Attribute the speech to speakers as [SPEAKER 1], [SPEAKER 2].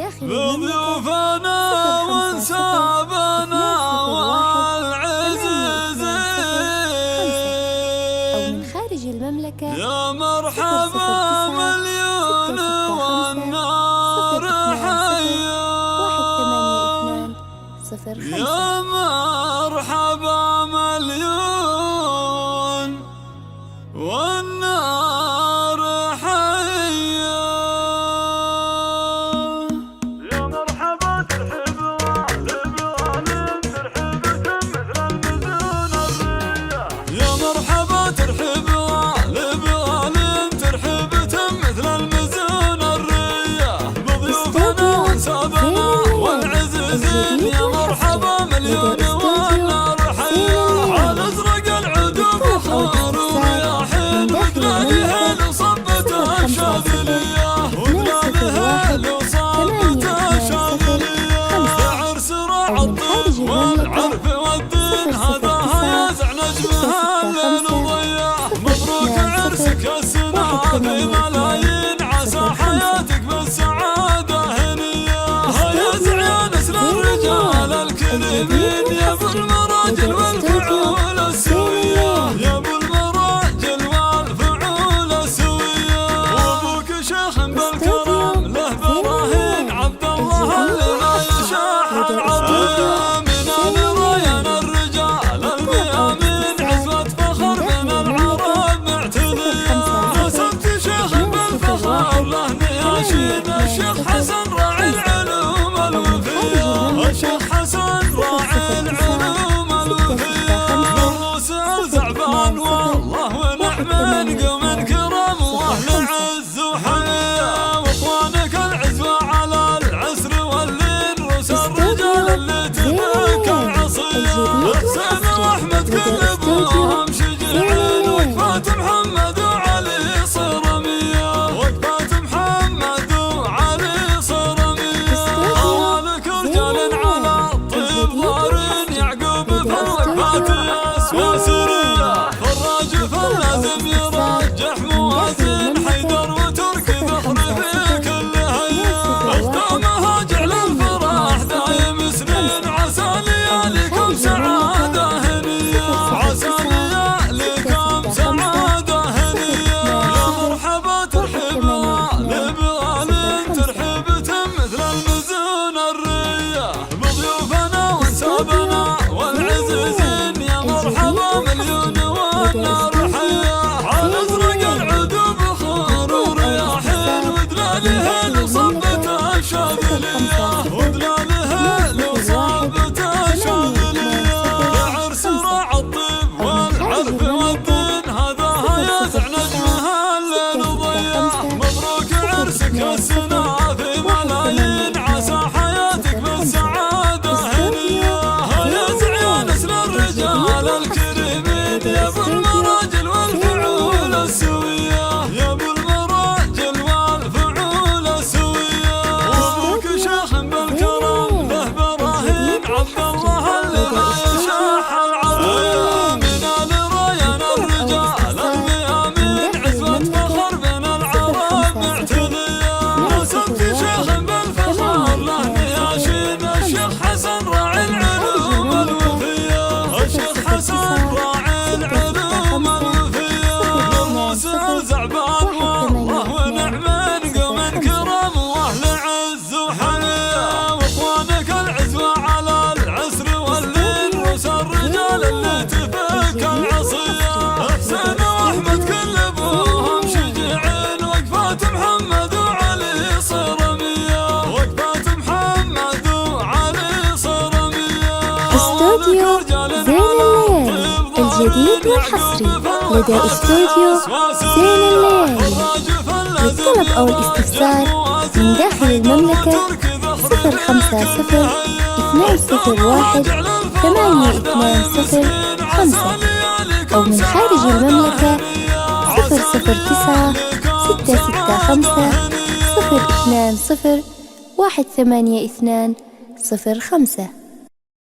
[SPEAKER 1] داخل
[SPEAKER 2] بضيوفنا وانسابنا والعزيزين،
[SPEAKER 1] أو من خارج المملكة
[SPEAKER 2] يا مرحبا مليون والنار حيا، يا مرحبا مليون والنار حيا، يا مرحبا ترحب والبوالين ترحبكم مثل المزون الريا، يا مرحبا ترحب والبوالين ترحبكم مثل المزون الريا، بضيوفنا وانسابنا والعزيزين، يا مرحبا مليون والنار حيا، على ازرق العدوب خار ورياحين، وتلاقيها لو صبت الشاذليه، وتلاقيها لو صبت الشاذليه، عرس راع الطب والعرف والدين، هذا هيزع نجمها الليل وضياه، مبروك عرسك السنه بملايين، عسى حياتك بالسعاده هنيه، هيزع يا نسل الرجال الكريمين، يا ابو المراجل والفعول السويه، يا ابو المراجل والفعول السويه، وابوك شيخ بالكرم له براهين، عبد الله اللي ما يشاح العطيه، من الريان الرجال الميامين، عزوة فخر من العرب معتديه، نسبت شيخ بالفخر له نياشين، الشيخ حسن راعي العلوم الوفيه، الشيخ حسن راعي العلوم الوفيه، الروس الزعبان والله ونعم قوم كرم واهل عز وحيا، واخوانك العزوة على العسر واللين، روس الرجال اللي تبكى العصيه، حسين واحمد كل ابوهم شجعين، وقفات محمد وعلي صرميه، وقفات محمد وعلي صرميه، حوالك رجال على الطيب ضارين، يعقوب في الوقفات ياسريه، فراج فلازم يرجح موازين، حيدر وترك ذخر في كل هيه، اختامها جعل الفرح دايم سنين، عسى لياليكم سعاده هنيه، عسى لياليكم سعاده هنيه، يا مرحبا ترحب والبوالين ترحبتم مثل المزون الريه، بضيوفنا وانسابنا والعزيزين، يا مرحبا مليون والنار حيا، على ازرق العدوب خور ورياحين، ودلالها لو صبت الشاذليه، ودلالها لو صبت الشاذليه، يا عرس راع الطب والعرف والدين، هذا هيزع نجمها الليل وضياه، مبروك عرسك السنه في ملايين، عسى حياتك بالسعاده هنيه، هيزع يا نسل الرجال الكريمين، يا ابو المراجل والفعول السويه، يا ابو المراجل والفعول السويه، وابوك شيخ بالكرم له براهين، عبد الله اللي ما يشاح العطيه، من الريان الرجال الميامين، عزوة فخر بين العرب معتديه، نسبت شيخ بالفخر له نياشين، الشيخ حسن راعي العلوم الوفيه، الشيخ حسن راعي العلوم الوفيه، الروس الزعبان والله ونعم قوم كرم واهل عز وحيا، واخوانك العزوة على العسر واللين، روس الرجال اللي تفك العصيه، حسين واحمد كل ابوهم شجعين، وقفات محمد وعلي صرميه، وقفات محمد وعلي صرمية،
[SPEAKER 1] استوديو زين الليل الجديد والحصري لدى استوديو زين الليل، للطلب أو الاستفسار من داخل المملكة 050-201-820-5، أو من خارج المملكة 009-665-020-182-05.